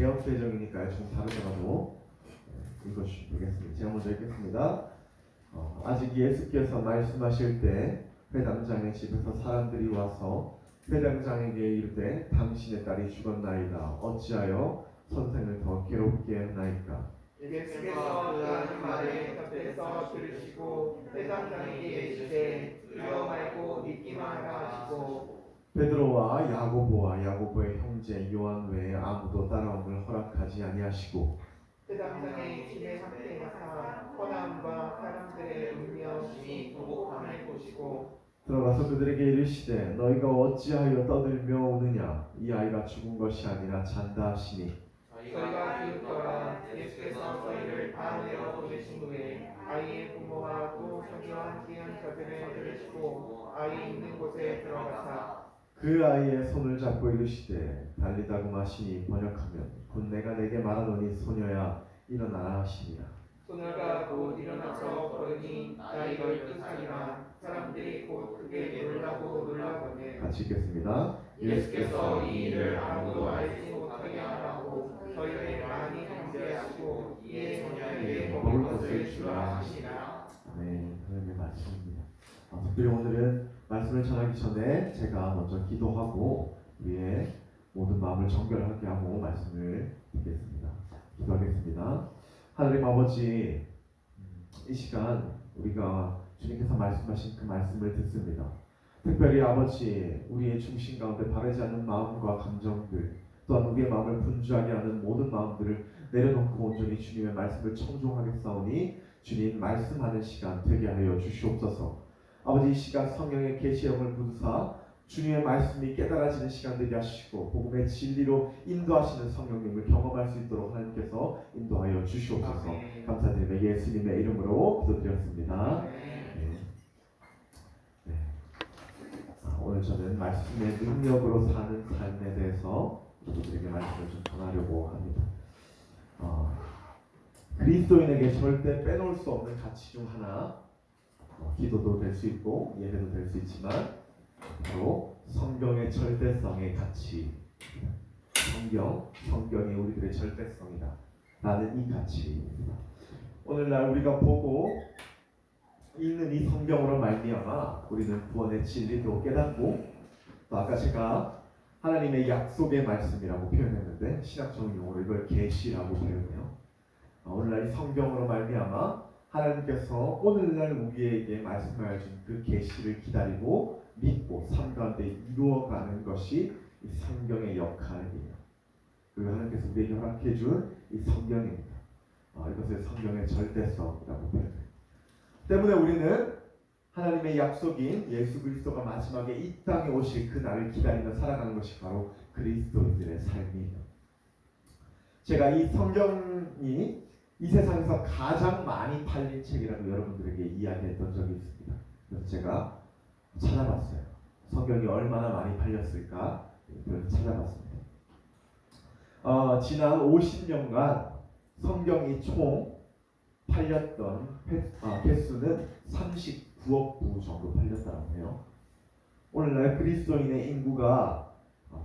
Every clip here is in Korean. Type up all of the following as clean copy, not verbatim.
개혁대적이니까요. 좀 다르더라도 읽어주시면 되겠습니다. 제가 먼저 읽겠습니다. 아직 예수께서 말씀하실 때 회당장의 집에서 사람들이 와서 회당장에게 이르되 당신의 딸이 죽었나이다. 어찌하여 선생을 더 괴롭게 했나이까? 예수께서 그 하는 말에 곁에서 들으시고 회당장에게 이르시되 두려워 말고 믿기만 하라 하시고 베드로와 야고보와 야고보의 형제 요한 외에 아무도 따라옴을 허락하지 아니하시고 그 담장에 집의 상태에 사 허남과 사람들의 음료심이 도곡함을 보시고 들어가서 그들에게 이르시되 너희가 어찌하여 떠들며 우느냐 이 아이가 죽은 것이 아니라 잔다 하시니 저희가 들었더라. 예수께서 저희를 다 내어 보내신 후에 아이의 부모와 또 저희와 함께한 자들을 부르시고 아이 있는 곳에 들어가사 그 아이의 손을 잡고 이르시되 달리다고 하시니 번역하면 곧 내가 내게 말하노니 소녀야 일어나라 하시니라. 소녀가 곧 일어나서 걸으니 나이가 12살이나 사람들이 곧 크게 놀라보니 같이 읽겠습니다. 예수께서 이 일을 아무도 알지 못하게 하라고 저희를 많이 경계하시고 이에 소녀에게 먹을 것을 주라 하시니라. 네, 하나님의 말씀입니다. 특별히 오늘은 말씀을 전하기 전에 제가 먼저 기도하고 우리의 모든 마음을 정결하게 하고 말씀을 듣겠습니다. 기도하겠습니다. 하나님 아버지, 이 시간 우리가 주님께서 말씀하신 그 말씀을 듣습니다. 특별히 아버지, 우리의 중심 가운데 바르지 않는 마음과 감정들, 또한 우리의 마음을 분주하게 하는 모든 마음들을 내려놓고 온전히 주님의 말씀을 청종하겠사오니 주님 말씀하는 시간 되게 하여 주시옵소서. 아버지, 이 시간 성령의 계시형을 부으사 주님의 말씀이 깨달아지는 시간 되게 하시고 복음의 진리로 인도하시는 성령님을 경험할 수 있도록 하나님께서 인도하여 주시옵소서. 감사드리며 예수님의 이름으로 기도드렸습니다. 네. 오늘 저는 말씀의 능력으로 사는 삶에 대해서 여러분들에게 말씀을 좀 전하려고 합니다. 그리스도인에게 절대 빼놓을 수 없는 가치 중 하나, 기도도 될 수 있고 예배도 될 수 있지만 바로 성경의 절대성의 가치, 성경이 우리들의 절대성이다 라는 이 가치입니다. 오늘날 우리가 보고 읽는 이 성경으로 말미암아 우리는 구원의 진리도 깨닫고, 또 아까 제가 하나님의 약속의 말씀이라고 표현했는데 신학적 용어로 이걸 계시라고 표현해요. 오늘날 이 성경으로 말미암아 하나님께서 오늘날 우리에게 말씀하여 준 그 계시를 기다리고 믿고 삶 가운데 이루어가는 것이 이 성경의 역할이에요. 그리고 하나님께서 우리에게 허락해 준 이 성경입니다. 이것을 성경의 절대성이라고 표현해요. 때문에 우리는 하나님의 약속인 예수 그리스도가 마지막에 이 땅에 오실 그 날을 기다리며 살아가는 것이 바로 그리스도인들의 삶이에요. 제가 이 성경이 이 세상에서 가장 많이 팔린 책이라고 여러분들에게 이야기했던 적이 있습니다. 그래서 제가 찾아봤어요. 성경이 얼마나 많이 팔렸을까? 그래서 찾아봤습니다. 지난 50년간 성경이 총 팔렸던 횟수는 39억 부 정도 팔렸다고 해요. 오늘날 그리스도인의 인구가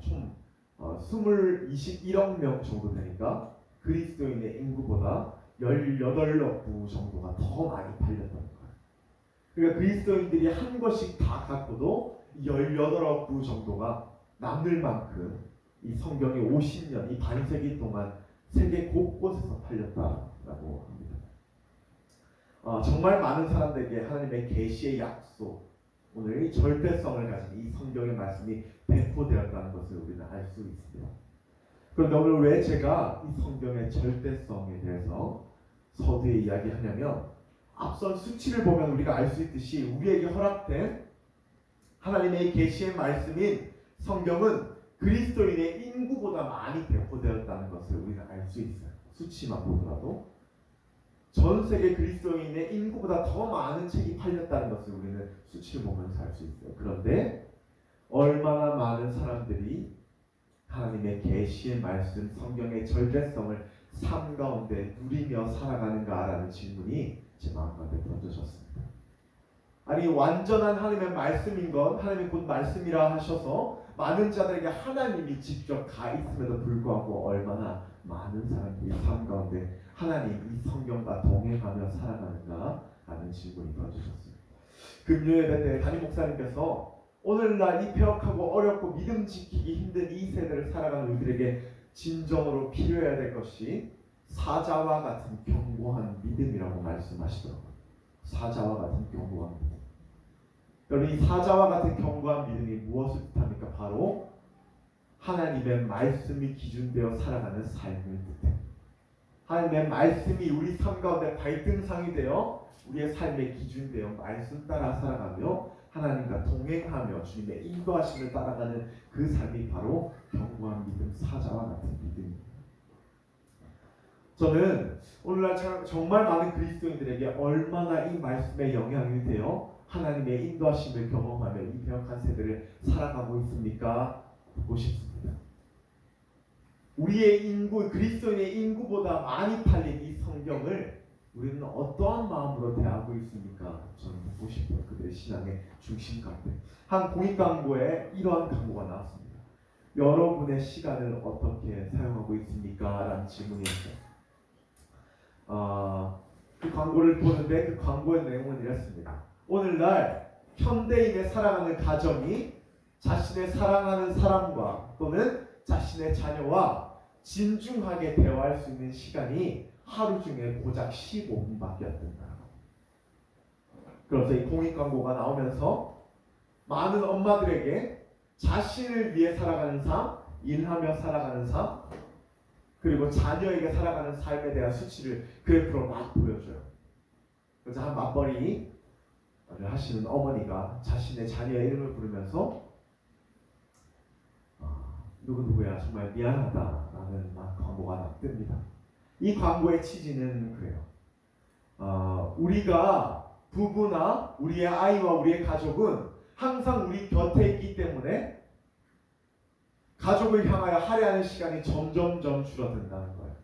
총 21억 명 정도 되니까 그리스도인의 인구보다 18억 부 정도가 더 많이 팔렸다는 거예요. 그러니까 그리스도인들이 한 것씩 다 갖고도 18억 부 정도가 남을 만큼 이 성경이 50년, 이 반세기 동안 세계 곳곳에서 팔렸다라고 합니다. 정말 많은 사람들에게 하나님의 계시의 약속, 오늘 이 절대성을 가진 이 성경의 말씀이 배포되었다는 것을 우리는 알 수 있습니다. 그런데 오늘 왜 제가 이 성경의 절대성에 대해서 서두에 이야기하냐면, 앞선 수치를 보면 우리가 알 수 있듯이 우리에게 허락된 하나님의 계시의 말씀인 성경은 그리스도인의 인구보다 많이 배포되었다는 것을 우리는 알 수 있어요. 수치만 보더라도 전 세계 그리스도인의 인구보다 더 많은 책이 팔렸다는 것을 우리는 수치를 보면서 알 수 있어요. 그런데 얼마나 많은 사람들이 하나님의 계시의 말씀, 성경의 절대성을 삶 가운데 누리며 살아가는가라는 질문이 제 마음 가운데 던져졌습니다. 아니, 완전한 하나님의 말씀인 건 하나님이 곧 말씀이라 하셔서 많은 자들에게 하나님이 직접 가 있음에도 불구하고 얼마나 많은 사람들이 삶 가운데 하나님 이 성경과 동행하며 살아가는가 하는 질문이 던져졌습니다. 금요예배 때 담임 목사님께서 오늘날 이 폐역하고 어렵고 믿음 지키기 힘든 이 세대를 살아가는 우리들에게 진정으로 필요해야 될 것이 사자와 같은 견고한 믿음이라고 말씀하시더라고요. 사자와 같은 견고한 믿음. 여러분 이 사자와 같은 견고한 믿음이 무엇을 뜻합니까? 바로 하나님의 말씀이 기준되어 살아가는 삶을 뜻해요. 하나님의 말씀이 우리 삶 가운데 발등상이 되어 우리의 삶의 기준되어 말씀 따라 살아가며 하나님과 동행하며 주님의 인도하심을 따라가는 그 삶이 바로 견고한 믿음, 사자와 같은 믿음입니다. 저는 오늘날 정말 많은 그리스도인들에게 얼마나 이 말씀의 영향이 되어 하나님의 인도하심을 경험하며 이 배역한 세대를 살아가고 있습니까? 보고 싶습니다. 우리의 인구, 그리스도인의 인구보다 많이 팔린 이 성경을 우리는 어떠한 마음으로 대하고 있습니까? 저는 묻고 싶어요. 그들의 신앙의 중심 가운데 한 공익 광고에 이러한 광고가 나왔습니다. 여러분의 시간을 어떻게 사용하고 있습니까? 라는 질문이었어요. 그 광고를 보는데 그 광고의 내용은 이랬습니다. 오늘날 현대인의 살아가는 가정이 자신의 사랑하는 사람과 또는 자신의 자녀와 진중하게 대화할 수 있는 시간이 하루 중에 고작 15분밖에 안 된다. 그래서 이 공익 광고가 나오면서 많은 엄마들에게 자신을 위해 살아가는 삶, 일하며 살아가는 삶, 그리고 자녀에게 살아가는 삶에 대한 수치를 그래프로 막 보여줘요. 그래서 한 맞벌이를 하시는 어머니가 자신의 자녀의 이름을 부르면서 누구누구야 정말 미안하다라는 막 광고가 뜹니다. 이 광고의 취지는 그래요. 우리가 부부나 우리의 아이와 우리의 가족은 항상 우리 곁에 있기 때문에 가족을 향하여 할애하는 시간이 점점점 줄어든다는 거예요.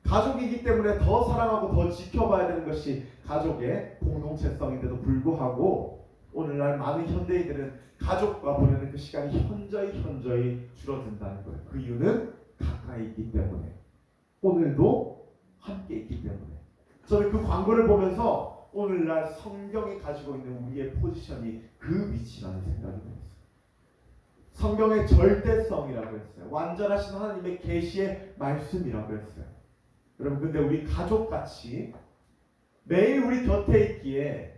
가족이기 때문에 더 사랑하고 더 지켜봐야 되는 것이 가족의 공동체성인데도 불구하고 오늘날 많은 현대인들은 가족과 보내는 그 시간이 현저히 줄어든다는 거예요. 그 이유는 가까이 있기 때문에, 오늘도 함께 있기 때문에. 저는 그 광고를 보면서 오늘날 성경이 가지고 있는 우리의 포지션이 그 위치라는 생각이 들었어요. 성경의 절대성이라고 했어요. 완전하신 하나님의 계시의 말씀이라고 했어요. 여러분 근데 우리 가족같이 매일 우리 곁에 있기에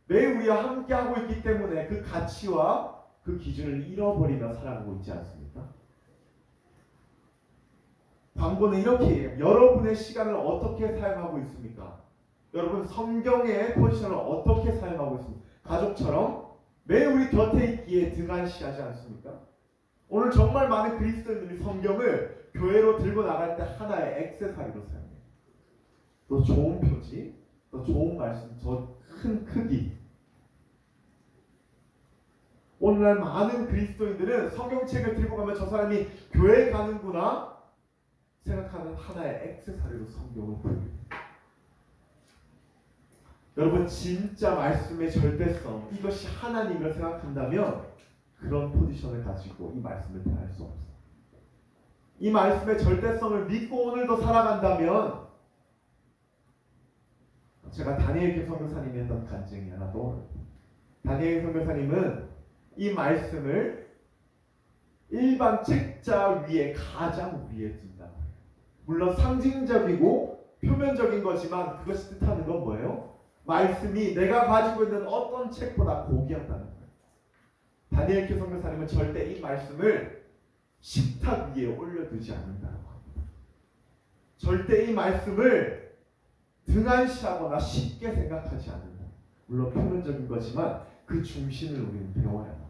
매일 우리와 함께하고 있기 때문에 그 가치와 그 기준을 잃어버리며 살아가고 있지 않습니까? 광고는 이렇게 얘기해요. 여러분의 시간을 어떻게 사용하고 있습니까? 여러분 성경의 포지션을 어떻게 사용하고 있습니까? 가족처럼 매일 우리 곁에 있기에 등한시하지 않습니까? 오늘 정말 많은 그리스도인들이 성경을 교회로 들고 나갈 때 하나의 액세서리로 사용해요. 더 좋은 표지, 더 좋은 말씀, 더 큰 크기. 오늘날 많은 그리스도인들은 성경책을 들고 가면 저 사람이 교회 가는구나 생각하는 하나의 액세서리로 성경을 보여요. 여러분 진짜 말씀의 절대성, 이것이 하나님을 생각한다면 그런 포지션을 가지고 이 말씀을 대할 수 없어요. 이 말씀의 절대성을 믿고 오늘도 살아간다면, 제가 다니엘 선교사님이 했던 간증이 하나 떠오릅니다. 다니엘 선교사님은 이 말씀을 일반 책자 위에 가장 위에 둔다. 물론 상징적이고 표면적인 거지만 그것이 뜻하는 건 뭐예요? 말씀이 내가 가지고 있는 어떤 책보다 고귀하다는 거예요. 다니엘 선교사님은 절대 이 말씀을 식탁 위에 올려두지 않는다고 합니다. 절대 이 말씀을 등한시하거나 쉽게 생각하지 않는다. 물론 표면적인 거지만 그 중심을 우리는 배워야 해요.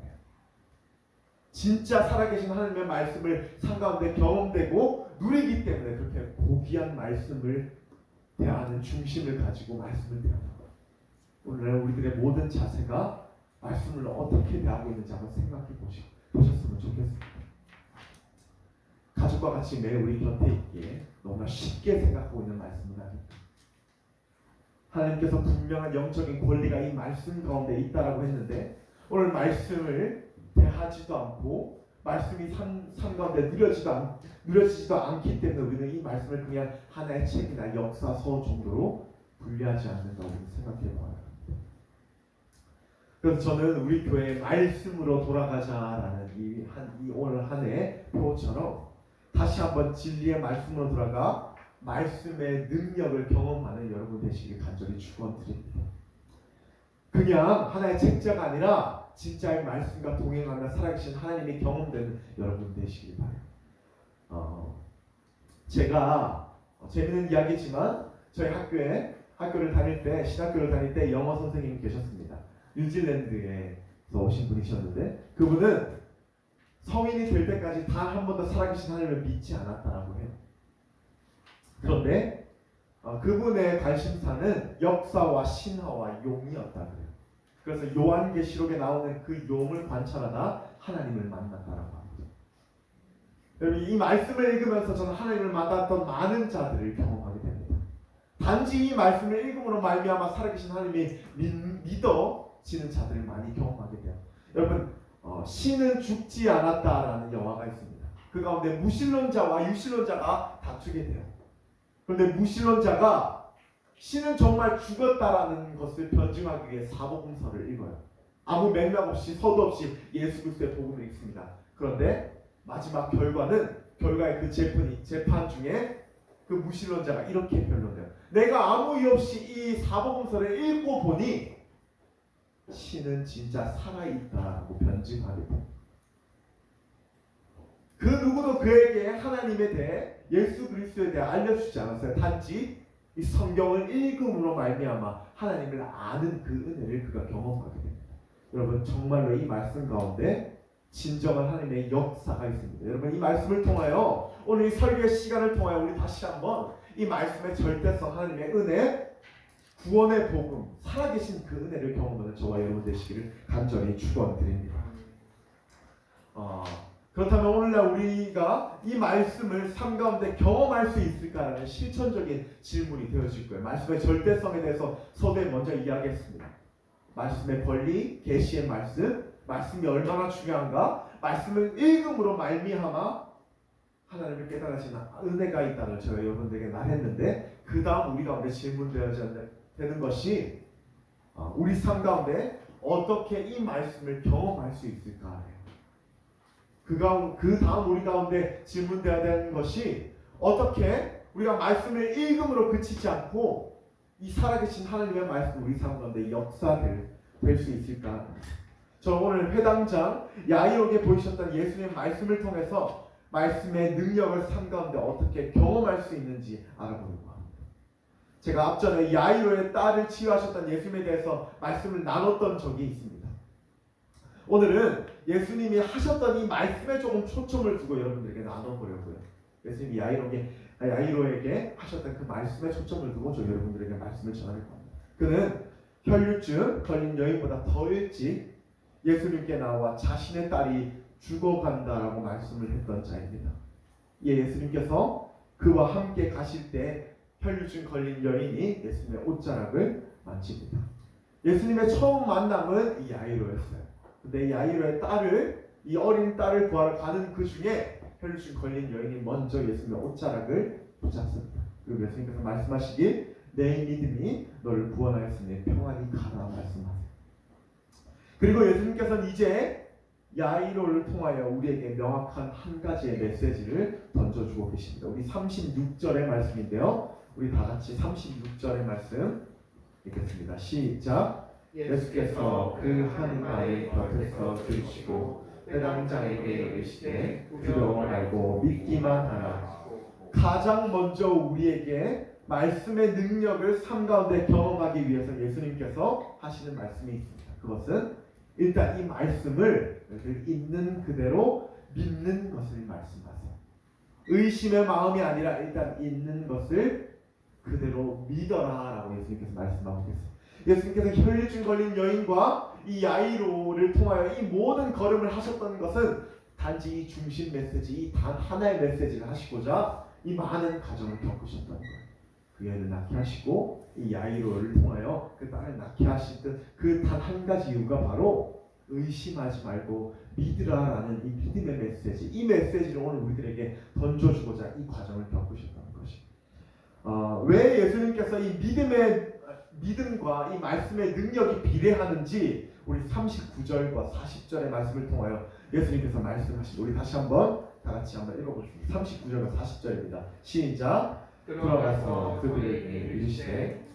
진짜 살아계신 하나님의 말씀을 삶 가운데 경험되고 누리기 때문에 그렇게 고귀한 말씀을 대하는 중심을 가지고 말씀을 대하는 거예요. 오늘 우리들의 모든 자세가 말씀을 어떻게 대하고 있는지 한번 생각해 보셨으면 좋겠습니다. 가족과 같이 매일 우리 곁에 있기에 너무나 쉽게 생각하고 있는 말씀은 아닙니다. 하나님께서 분명한 영적인 권리가 이 말씀 가운데 있다라고 했는데 오늘 말씀을 대하지도 않고 말씀이 삶 가운데 누려지지도 않기 때문에 우리는 이 말씀을 그냥 하나의 책이나 역사서 정도로 분리하지 않는다고 생각해 봐야 합니다. 그래서 저는 우리 교회의 말씀으로 돌아가자라는 이 오늘 한 해의 표처럼 다시 한번 진리의 말씀으로 돌아가 말씀의 능력을 경험하는 여러분 되시길 간절히 축원드립니다. 그냥 하나의 책자가 아니라 진짜의 말씀과 동행하며 살아계신 하나님이 경험되는 여러분 되시길 바라요. 제가 재밌는 이야기지만 저희 학교를 다닐 때 신학교를 다닐 때 영어 선생님이 계셨습니다. 뉴질랜드에서 오신 분이셨는데 그분은 성인이 될 때까지 단 한 번도 살아계신 하나님을 믿지 않았다라고 해요. 그런데 그분의 관심사는 역사와 신화와 용이었다 그래요. 그래서 요한계시록에 나오는 그 용을 관찰하다 하나님을 만났다라고 합니다. 여러분 이 말씀을 읽으면서 저는 하나님을 만났던 많은 자들을 경험하게 됩니다. 단지 이 말씀을 읽음으로 말미암아 살아계신 하나님이 믿어지는 자들을 많이 경험하게 돼요. 여러분 신은 죽지 않았다라는 영화가 있습니다. 그 가운데 무신론자와 유신론자가 다투게 돼요. 그런데 무신론자가 신은 정말 죽었다라는 것을 변증하기 위해 사복음서를 읽어요. 아무 맥락 없이 서두 없이 예수 그리스도의 복음을 읽습니다. 그런데 마지막 결과의 그 재판 중에 그 무신론자가 이렇게 변론해요. 내가 아무 이유 없이 이 사복음서를 읽고 보니 신은 진짜 살아있다라고 변증하게 돼요. 그 누구도 그에게 하나님에 대해 예수 그리스도에 대해 알려주지 않았어요. 단지 이 성경을 읽음으로 말미암아 하나님을 아는 그 은혜를 그가 경험하게 됩니다. 여러분 정말로 이 말씀 가운데 진정한 하나님의 역사가 있습니다. 여러분 이 말씀을 통하여 오늘 이 설교의 시간을 통하여 우리 다시 한번 이 말씀의 절대성 하나님의 은혜 구원의 복음 살아계신 그 은혜를 경험하는 저와 여러분 되시기를 간절히 축원드립니다. 그렇다면 오늘날 우리가 이 말씀을 삶 가운데 경험할 수 있을까라는 실천적인 질문이 되어질 거예요. 말씀의 절대성에 대해서 서두에 먼저 이야기했습니다. 말씀의 권리, 계시의 말씀이 얼마나 중요한가, 말씀을 읽음으로 말미암아 하나님을 깨달으시는 은혜가 있다는 제가 여러분들에게 말했는데 그 다음 우리 가운데 질문되어야 되는 것이 우리 삶 가운데 어떻게 이 말씀을 경험할 수 있을까? 그 다음 우리 가운데 질문되어야 되는 것이 어떻게 우리가 말씀을 읽음으로 그치지 않고 이 살아계신 하나님의 말씀 우리 삶 가운데 역사될 수 있을까? 저 오늘 회당장 야이로에게 보이셨던 예수님의 말씀을 통해서 말씀의 능력을 삶 가운데 어떻게 경험할 수 있는지 알아보려고 합니다. 제가 앞전에 야이로의 딸을 치유하셨던 예수님에 대해서 말씀을 나눴던 적이 있습니다. 오늘은 예수님이 하셨던 이 말씀에 조금 초점을 두고 여러분들에게 나눠보려고요. 예수님이 야이로에게 하셨던 그 말씀에 초점을 두고 저 여러분들에게 말씀을 전할 겁니다. 그는 혈류증 걸린 여인보다 더 일찍 예수님께 나와 자신의 딸이 죽어간다라고 말씀을 했던 자입니다. 예수님께서 그와 함께 가실 때 혈류증 걸린 여인이 예수님의 옷자락을 만집니다. 예수님의 처음 만남은 이 야이로였어요. 근데 야이로의 이 어린 딸을 구하러 가는 그 중에 혈류증 걸린 여인이 먼저 예수님의 옷자락을 붙잡습니다. 그리고 예수님께서 말씀하시길 내 믿음이 너를 구원하였으니 평안히 가라 말씀하세요. 그리고 예수님께서는 이제 야이로를 통하여 우리에게 명확한 한 가지의 메시지를 던져주고 계십니다. 우리 36절의 말씀인데요. 우리 다 같이 36절의 말씀 읽겠습니다. 시작. 예수께서 그 한 말을 곁에서 들으시고 회당장에게 이르시되 두려워 말고 믿기만 하라. 가장 먼저 우리에게 말씀의 능력을 삶 가운데 경험하기 위해서 예수님께서 하시는 말씀이 있습니다. 그것은 일단 이 말씀을 있는 그대로 믿는 것을 말씀하세요. 의심의 마음이 아니라 일단 있는 것을 그대로 믿어라라고 예수님께서 말씀하고 계세요. 예수님께서 혈류증 걸린 여인과 이 야이로를 통하여 이 모든 걸음을 하셨던 것은 단지 이 중심 메시지, 이 단 하나의 메시지를 하시고자 이 많은 가정을 겪으셨던 거예요. 그 애를 낳게 하시고 이 야이로를 통하여 그 딸을 낳게 하시던 그 단 한 가지 이유가 바로 의심하지 말고 믿으라라는 이 믿음의 메시지, 이 메시지를 오늘 우리들에게 던져주고자 이 과정을 겪으셨다는 것이. 왜 예수님께서 이 믿음과 이 말씀의 능력이 비례하는지 우리 39절과 40절의 말씀을 통하여 예수님께서 말씀하시고 우리 다시 한번 다 같이 한번 읽어보겠습니다. 39절과 40절입니다. 시작. 들어가서 그들에게 이르시되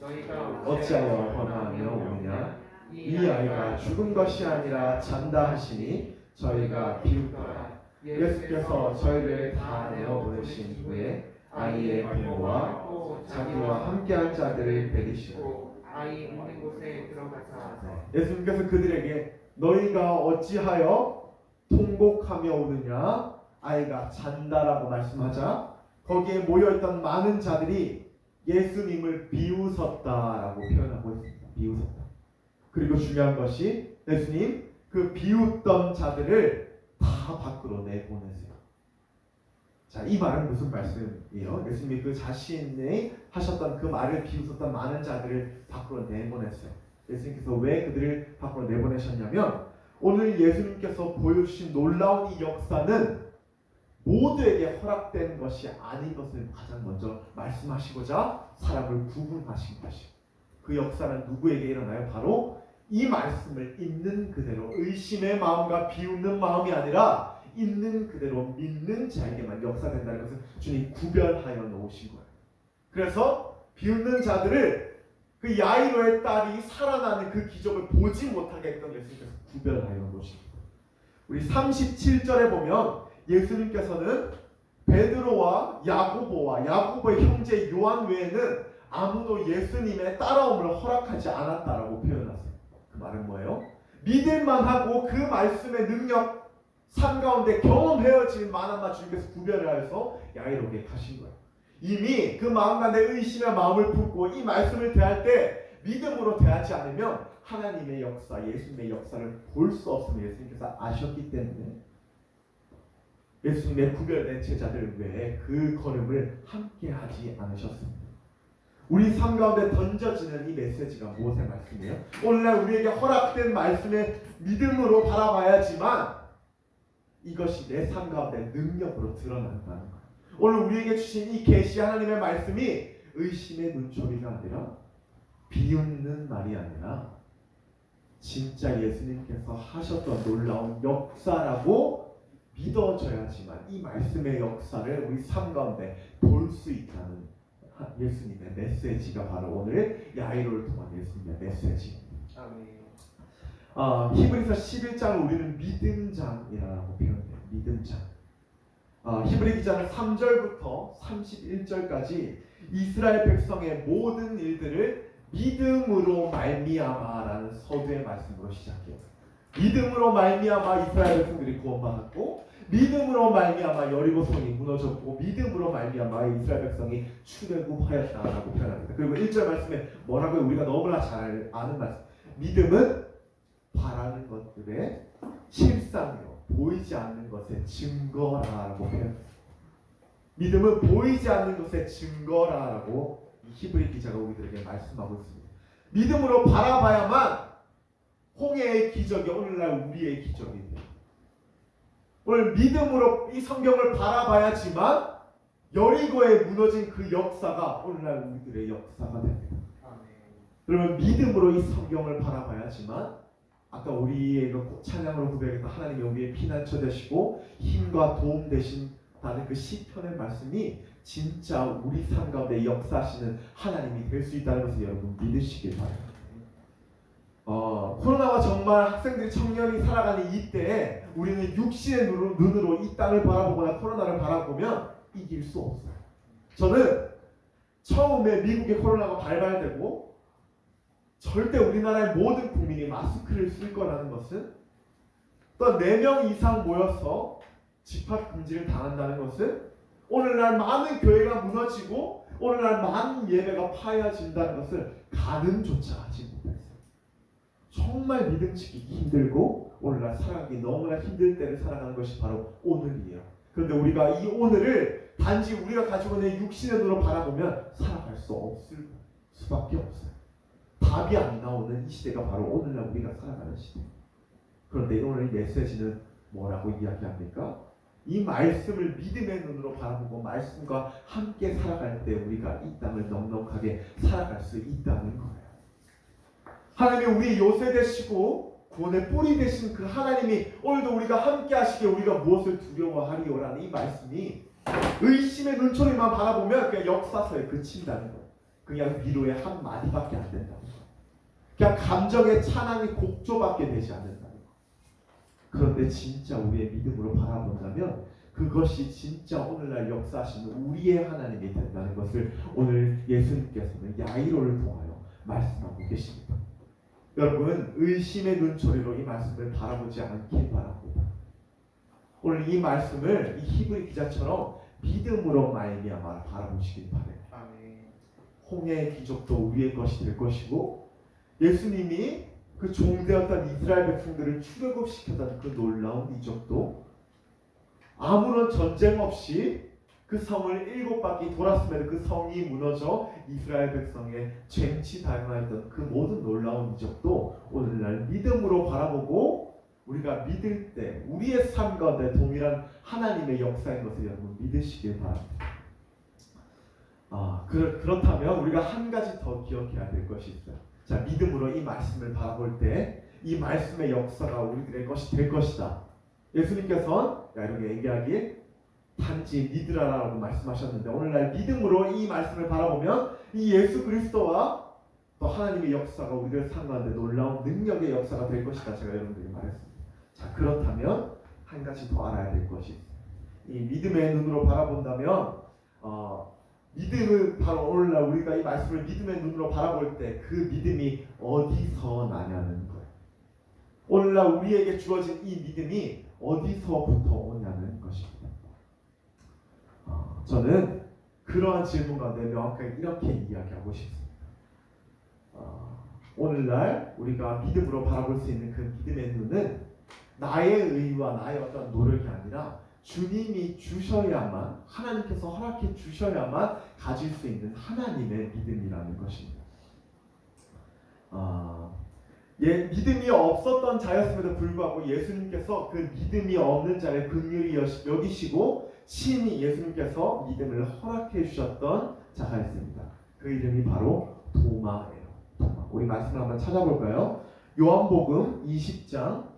어찌하여 번하며 오느냐 이 아이가 죽은 것이 아니라 잔다 하시니 저희가 비웃더라. 예수께서 저희를 다 내어 보내신 후에 아이의 부모와 또 자기와 함께한 자들을 데리시고 아이 있는 곳에 들어가사 예수님께서 그들에게 너희가 어찌하여 통곡하며 오느냐? 아이가 잔다라고 말씀하자 거기에 모여있던 많은 자들이 예수님을 비웃었다라고 표현하고 있습니다. 비웃었다. 그리고 중요한 것이 예수님 그 비웃던 자들을 다 밖으로 내보내세요. 자, 이 말은 무슨 말씀이에요? 예수님이 그 자신이 하셨던 그 말을 비웃었던 많은 자들을 밖으로 내보냈어요. 예수님께서 왜 그들을 밖으로 내보내셨냐면 오늘 예수님께서 보여주신 놀라운 이 역사는 모두에게 허락된 것이 아닌 것을 가장 먼저 말씀하시고자 사람을 구분하신 것이에요. 그 역사는 누구에게 일어나요? 바로 이 말씀을 있는 그대로 의심의 마음과 비웃는 마음이 아니라 있는 그대로 믿는 자에게만 역사된다는 것을 주님 구별하여 놓으신 거예요. 그래서 비웃는 자들을 그 야이로의 딸이 살아나는 그 기적을 보지 못하게 했던 예수님께서 구별하여 놓으신 거예요. 우리 37절에 보면 예수님께서는 베드로와 야고보의 형제 요한 외에는 아무도 예수님의 따라옴을 허락하지 않았다라고 표현하세요. 그 말은 뭐예요? 믿을만 하고 그 말씀의 능력 삶 가운데 경험해야지 만한마 주님께서 구별을 하여서 야이로에게 가신 거예요. 이미 그 마음 가운데 의심의 마음을 품고 이 말씀을 대할 때 믿음으로 대하지 않으면 하나님의 역사, 예수님의 역사를 볼 수 없음을 예수님께서 아셨기 때문에 예수님의 구별된 제자들 외에 그 걸음을 함께 하지 않으셨습니다. 우리 삶 가운데 던져지는 이 메시지가 무엇의 말씀이에요? 오늘날 우리에게 허락된 말씀을 믿음으로 바라봐야지만 이것이 내 삶 가운데 능력으로 드러난다는 거예요. 오늘 우리에게 주신 이 계시 하나님의 말씀이 의심의 눈초리가 아니라 비웃는 말이 아니라 진짜 예수님께서 하셨던 놀라운 역사라고 믿어져야지만 이 말씀의 역사를 우리 삶 가운데 볼 수 있다는 예수님의 메시지가 바로 오늘 야이로를 통한 예수님의 메시지입니다. 아멘. 히브리서 11장을 우리는 믿음장이라고 표현해요. 믿음장. 히브리 기자는 3절부터 31절까지 이스라엘 백성의 모든 일들을 믿음으로 말미암아라는 서두의 말씀으로 시작해요. 믿음으로 말미암아 이스라엘 백성들이 구원받았고 믿음으로 말미암아 여리고성이 무너졌고 믿음으로 말미암아 이스라엘 백성이 출애굽하였다라고 표현합니다. 그리고 1절 말씀에 뭐라고요? 우리가 너무나 잘 아는 말씀. 믿음은 바라는 것들의 실상이요 보이지 않는 것의 증거라고 표현합니다. 믿음은 보이지 않는 것의 증거라고 이 히브리 기자가 우리들에게 말씀하고 있습니다. 믿음으로 바라봐야만 홍해의 기적이 오늘날 우리의 기적입니다. 오늘 믿음으로 이 성경을 바라봐야지만 여리고에 무너진 그 역사가 오늘날 우리들의 역사가 됩니다. 그러면 믿음으로 이 성경을 바라봐야지만 아까 우리의 찬양으로 고백했던 하나님이 우리의 피난처 되시고 힘과 도움 되신다는 그 시편의 말씀이 진짜 우리 삶 가운데 역사하시는 하나님이 될 수 있다는 것을 여러분 믿으시길 바랍니다. 코로나와 정말 학생들이 청년이 살아가는 이때에 우리는 육신의 눈으로 이 땅을 바라보거나 코로나를 바라보면 이길 수 없어요. 저는 처음에 미국의 코로나가 발발되고 절대 우리나라의 모든 국민이 마스크를 쓸 거라는 것은 또 4명 이상 모여서 집합금지를 당한다는 것은 오늘날 많은 교회가 무너지고 오늘날 많은 예배가 파해진다는 것을 가늠조차 하지 못했어요. 정말 믿음지키기 힘들고 오늘날 살아가기 너무나 힘들 때를 살아가는 것이 바로 오늘이에요. 그런데 우리가 이 오늘을 단지 우리가 가지고 있는 육신의 눈으로 바라보면 살아갈 수 없을 수밖에 없어요. 답이 안 나오는 이 시대가 바로 오늘날 우리가 살아가는 시대. 그런데 오늘 이 메시지는 뭐라고 이야기합니까? 이 말씀을 믿음의 눈으로 바라보고 말씀과 함께 살아갈 때 우리가 이 땅을 넉넉하게 살아갈 수 있다는 거예요. 하나님이 우리 요새 되시고 구원의 뿌리 되신 그 하나님이 오늘도 우리가 함께 하시기에 우리가 무엇을 두려워하리요라는 이 말씀이 의심의 눈초리만 바라보면 그냥 역사서에 그친다는 거예요. 그냥 위로의 한 마디밖에 안 된다는 거예요. 그냥 감정의 찬양이 곡조밖에 되지 않는다는 것. 그런데 진짜 우리의 믿음으로 바라본다면 그것이 진짜 오늘날 역사하시는 우리의 하나님이 된다는 것을 오늘 예수님께서는 야이로를 통하여 말씀하고 계십니다. 여러분, 의심의 눈초리로 이 말씀을 바라보지 않길 바랍니다. 오늘 이 말씀을 이 히브리 기자처럼 믿음으로 말미암아 바라보시길 바래요. 아멘. 홍해의 기적도 우리의 것이 될 것이고, 예수님이 그 종되었던 이스라엘 백성들을 출애굽시켰던 그 놀라운 이적도 아무런 전쟁 없이 그 성을 7바퀴 돌았음에도 그 성이 무너져 이스라엘 백성의 쟁취당하였던 그 모든 놀라운 이적도 오늘날 믿음으로 바라보고 우리가 믿을 때 우리의 삶 가운데 동일한 하나님의 역사인 것을 여러분 믿으시길 바랍니다. 그렇다면 우리가 한 가지 더 기억해야 될 것이 있어요. 자, 믿음으로 이 말씀을 바라볼 때 이 말씀의 역사가 우리들의 것이 될 것이다. 예수님께서는 이렇게 얘기하길 단지 믿으라라고 말씀하셨는데, 오늘날 믿음으로 이 말씀을 바라보면 이 예수 그리스도와 또 하나님의 역사가 우리들 삶 가운데 놀라운 능력의 역사가 될 것이다. 제가 여러분들에게 말했습니다. 자, 그렇다면 한 가지 더 알아야 될 것이 있어요. 이 믿음의 눈으로 바라본다면 믿음을 바로 오늘날 우리가 이 말씀을 믿음의 눈으로 바라볼 때 그 믿음이 어디서 나냐는 거예요. 오늘날 우리에게 주어진 이 믿음이 어디서부터 오냐는 것입니다. 저는 그러한 질문 가운데 명확하게 이렇게 이야기하고 싶습니다. 오늘날 우리가 믿음으로 바라볼 수 있는 그 믿음의 눈은 나의 의와 나의 어떤 노력이 아니라 주님이 주셔야만, 하나님께서 허락해 주셔야만 가질 수 있는 하나님의 믿음이라는 것입니다. 믿음이 없었던 자였음에도 불구하고 예수님께서 그 믿음이 없는 자를 긍휼히 여기시고 친히 예수님께서 믿음을 허락해 주셨던 자가 있습니다. 그 이름이 바로 도마예요. 도마. 우리 말씀을 한번 찾아볼까요? 요한복음 20장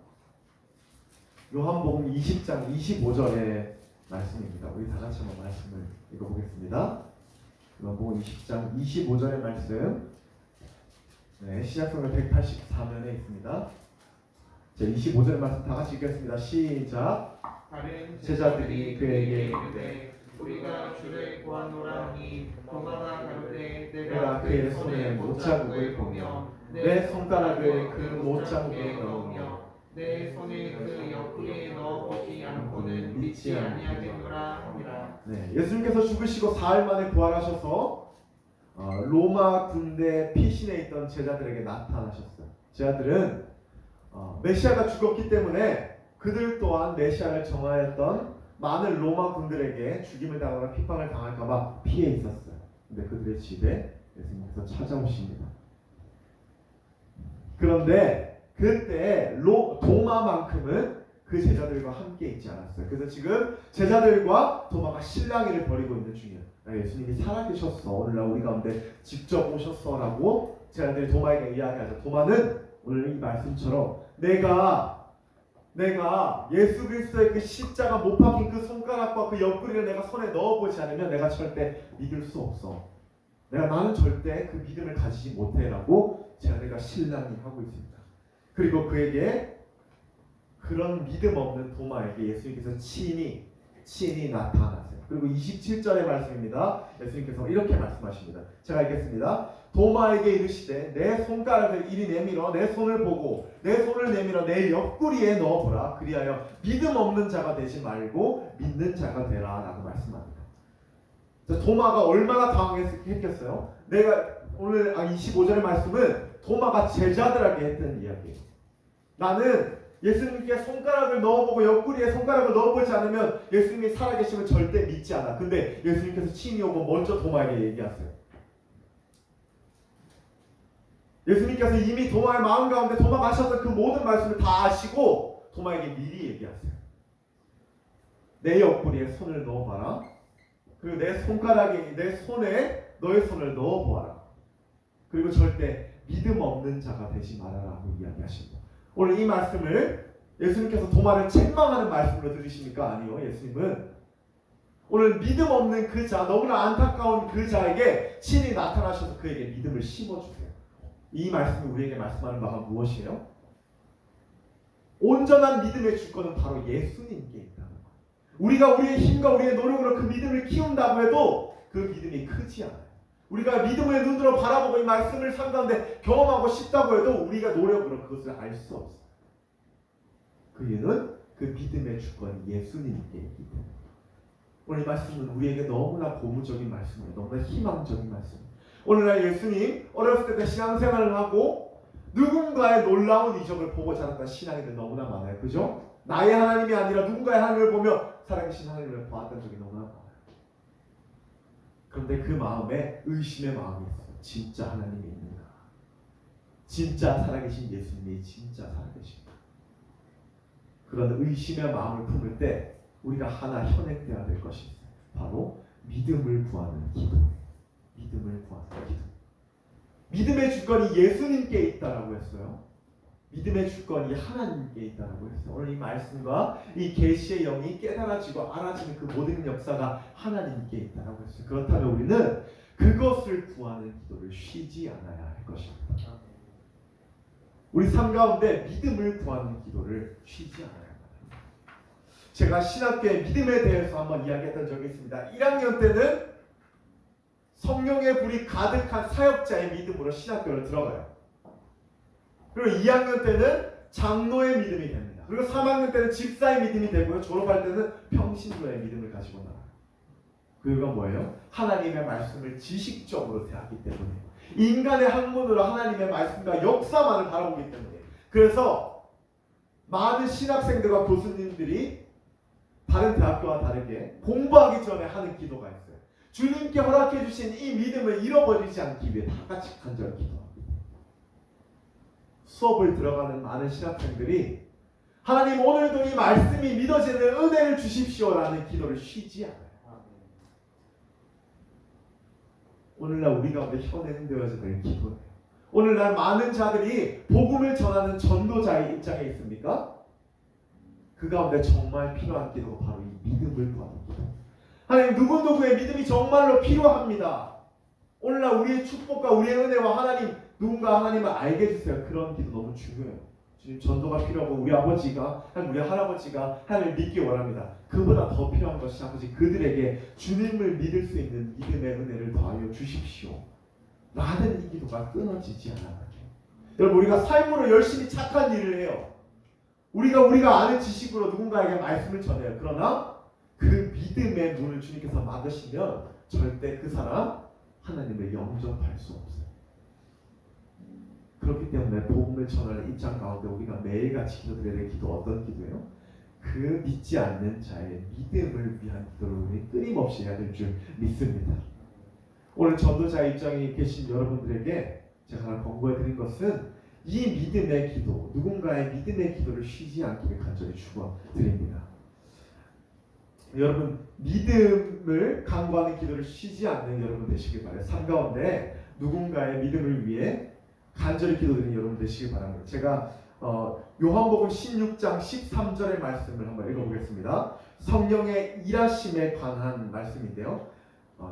25절의 말씀입니다. 우리 다 같이 한번 말씀을 읽어보겠습니다. 요한복음 20장 25절의 말씀. 네, 시작성은 184면에 있습니다. 자, 25절의 말씀 다 같이 읽겠습니다. 시작. 다른 제자들이 그에게 이르되 우리가 주를 구하노라 하니 도마가 가로되 내가 그의 손에 못자국을 보며 내 손가락을 그 못자국에 넣으며 내 손을 그 옆구리에 넣어보지 않고는 믿지 아니하겠노라 하니라. 네, 예수님께서 죽으시고 사흘 만에 부활하셔서 로마 군대 피신해 있던 제자들에게 나타나셨어요. 제자들은 메시아가 죽었기 때문에 그들 또한 메시아를 정하였던 많은 로마 군들에게 죽임을 당하거나 핍박을 당할까봐 피해 있었어요. 근데 그들의 집에 예수님께서 찾아오십니다. 그런데 그때 도마만큼은 그 제자들과 함께 있지 않았어요. 그래서 지금 제자들과 도마가 실랑이를 벌이고 있는 중이에요. 예수님이 살아계셨어, 오늘날 우리 가운데 직접 오셨어라고 제자들이 도마에게 이야기하죠. 도마는 오늘 이 말씀처럼 내가 예수 그리스도의 그 십자가 못 박힌 그 손가락과 그 옆구리를 내가 손에 넣어보지 않으면 내가 절대 믿을 수 없어. 나는 절대 그 믿음을 가지지 못해라고 제자들과 실랑이하고 있습니다. 그리고 그에게 그런 믿음 없는 도마에게 예수님께서 친히 나타나세요. 그리고 27절의 말씀입니다. 예수님께서 이렇게 말씀하십니다. 제가 읽겠습니다. 도마에게 이르시되 내 손가락을 이리 내밀어 내 손을 보고 내 손을 내밀어 내 옆구리에 넣어보라. 그리하여 믿음 없는 자가 되지 말고 믿는 자가 되라 라고 말씀합니다. 도마가 얼마나 당황했겠어요? 내가 오늘 25절의 말씀은 도마가 제자들에게 했던 이야기예요. 나는 예수님께 손가락을 넣어보고 옆구리에 손가락을 넣어보지 않으면 예수님이 살아계심을 절대 믿지 않아. 근데 예수님께서 친히 오고 먼저 도마에게 얘기하세요. 예수님께서 이미 도마의 마음 가운데 도마가 하셨던 그 모든 말씀을 다 아시고 도마에게 미리 얘기하세요. 내 옆구리에 손을 넣어봐라. 그리고 내 손에 너의 손을 넣어보아라. 그리고 절대 믿음 없는 자가 되지 말아라고 이야기하십니다. 오늘 이 말씀을 예수님께서 도마를 책망하는 말씀으로 들으십니까? 아니요. 예수님은 오늘 믿음 없는 그 자, 너무나 안타까운 그 자에게 친히 나타나셔서 그에게 믿음을 심어주세요. 이 말씀이 우리에게 말씀하는 바가 무엇이에요? 온전한 믿음의 주권은 바로 예수님께 있다는 거예요. 우리가 우리의 힘과 우리의 노력으로 그 믿음을 키운다고 해도 그 믿음이 크지 않아요. 우리가 믿음의 눈으로 바라보고 이 말씀을 삶 가운데 경험하고 싶다고 해도 우리가 노력으로 그것을 알 수 없어요. 그 이유는 그 믿음의 주권이 예수님께 있기 때문에. 오늘 이 말씀은 우리에게 너무나 고무적인 말씀이에요. 너무나 희망적인 말씀이에요. 오늘날 예수님 어렸을 때부터 신앙생활을 하고 누군가의 놀라운 이적을 보고 자랐던 신앙인들 너무나 많아요. 그죠? 나의 하나님이 아니라 누군가의 하나님을 보며 살아계신 하나님을 보았던 적이 너무나 많아요. 그런데 그 마음에 의심의 마음이 있어요. 진짜 하나님이 있는가? 진짜 살아계신 예수님이 진짜 살아계신가? 그런 의심의 마음을 품을 때 우리가 하나 현행되어야 될 것이 있어요. 바로 믿음을 구하는 기도예요. 믿음을 구하는 기도. 믿음의 주권이 예수님께 있다라고 했어요. 믿음의 주권이 하나님께 있다라고 했어요. 오늘 이 말씀과 이 계시의 영이 깨달아지고 알아지는 그 모든 역사가 하나님께 있다라고 했어요. 그렇다면 우리는 그것을 구하는 기도를 쉬지 않아야 할 것입니다. 우리 삶 가운데 믿음을 구하는 기도를 쉬지 않아야 합니다. 제가 신학교의 믿음에 대해서 한번 이야기했던 적이 있습니다. 1학년 때는 성령의 불이 가득한 사역자의 믿음으로 신학교를 들어가요. 그리고 2학년 때는 장로의 믿음이 됩니다. 그리고 3학년 때는 집사의 믿음이 되고요. 졸업할 때는 평신도의 믿음을 가지고 나가요. 그 이유가 뭐예요? 하나님의 말씀을 지식적으로 대하기 때문에, 인간의 학문으로 하나님의 말씀과 역사만을 바라보기 때문에. 그래서 많은 신학생들과 교수님들이 다른 대학교와 다르게 공부하기 전에 하는 기도가 있어요. 주님께 허락해 주신 이 믿음을 잃어버리지 않기 위해 다 같이 간절히 기도합니다. 수업을 들어가는 많은 신학생들이 하나님 오늘도 이 말씀이 믿어지는 은혜를 주십시오라는 기도를 쉬지 않아요. 오늘날 우리 가운데 현행되어져야 될 기도예요. 오늘날 많은 자들이 복음을 전하는 전도자의 입장에 있습니까? 그 가운데 정말 필요한 기도가 바로 이 믿음을 구하는 기도. 하나님 누구누구의 믿음이 정말로 필요합니다. 오늘날 우리의 축복과 우리의 은혜와 하나님 누군가 하나님을 알게 해주세요. 그런 기도 너무 중요해요. 주님 전도가 필요하고 우리 아버지가 우리 할아버지가 하나님을 믿기 원합니다. 그보다 더 필요한 것이 아버지 그들에게 주님을 믿을 수 있는 믿음의 은혜를 더하여 주십시오. 라는 이 기도가 끊어지지 않아요. 여러분 우리가 삶으로 열심히 착한 일을 해요. 우리가 아는 지식으로 누군가에게 말씀을 전해요. 그러나 그 믿음의 문을 주님께서 막으시면 절대 그 사람 하나님을 영접할 수 없어요. 그렇기 때문에 복음을 전하는 입장 가운데 우리가 매일같이 기도드려야 될 기도 어떤 기도예요? 그 믿지 않는 자의 믿음을 위한 기도를 우리 끊임없이 해야 될 줄 믿습니다. 오늘 전도자 입장에 계신 여러분들에게 제가 하나 권고해드린 것은 이 믿음의 기도, 누군가의 믿음의 기도를 쉬지 않기를 간절히 축원드립니다. 여러분 믿음을 간구하는 기도를 쉬지 않는 여러분 되시길 바라요. 삶 가운데 누군가의 믿음을 위해 간절히 기도드리는 여러분 되시길 바랍니다. 제가 요한복음 16장 13절의 말씀을 한번 읽어보겠습니다. 성령의 일하심에 관한 말씀인데요.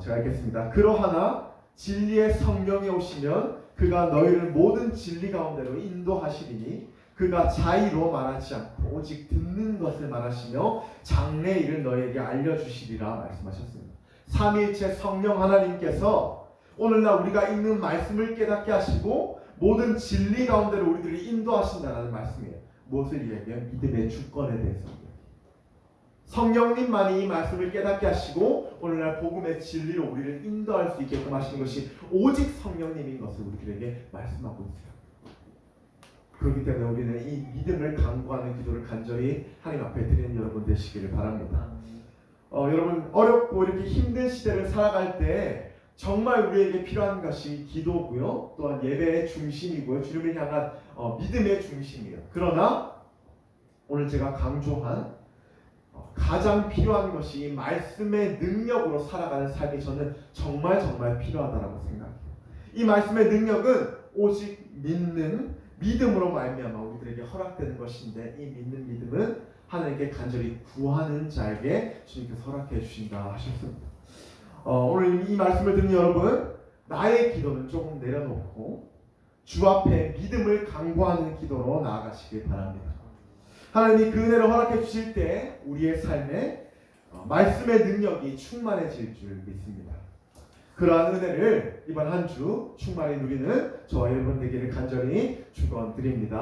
제가 읽겠습니다. 그러하나 진리의 성령이 오시면 그가 너희를 모든 진리 가운데로 인도하시리니 그가 자의로 말하지 않고 오직 듣는 것을 말하시며 장래 일을 너희에게 알려주시리라 말씀하셨습니다. 삼위일체 성령 하나님께서 오늘날 우리가 읽는 말씀을 깨닫게 하시고 모든 진리 가운데로 우리들을 인도하신다는 말씀이에요. 무엇을 이야기하면 믿음의 주권에 대해서. 성령님만이 이 말씀을 깨닫게 하시고 오늘날 복음의 진리로 우리를 인도할 수 있게끔 하시는 것이 오직 성령님인 것을 우리들에게 말씀하고 있어요. 그렇기 때문에 우리는 이 믿음을 간구하는 기도를 간절히 하나님 앞에 드리는 여러분 되시기를 바랍니다. 여러분 어렵고 이렇게 힘든 시대를 살아갈 때 정말 우리에게 필요한 것이 기도고요. 또한 예배의 중심이고요. 주님을 향한 믿음의 중심이에요. 그러나 오늘 제가 강조한 가장 필요한 것이 말씀의 능력으로 살아가는 삶이 저는 정말 필요하다고 생각해요. 이 말씀의 능력은 오직 믿는 믿음으로 말미암아 우리들에게 허락되는 것인데 이 믿는 믿음은 하나님께 간절히 구하는 자에게 주님께서 허락해 주신다 하셨습니다. 오늘 이 말씀을 듣는 여러분 나의 기도는 조금 내려놓고 주 앞에 믿음을 강구하는 기도로 나아가시길 바랍니다. 하나님이 그 은혜를 허락해 주실 때 우리의 삶에 말씀의 능력이 충만해질 줄 믿습니다. 그러한 은혜를 이번 한 주 충만히 누리는 저와 여러분 되기를 간절히 축원드립니다.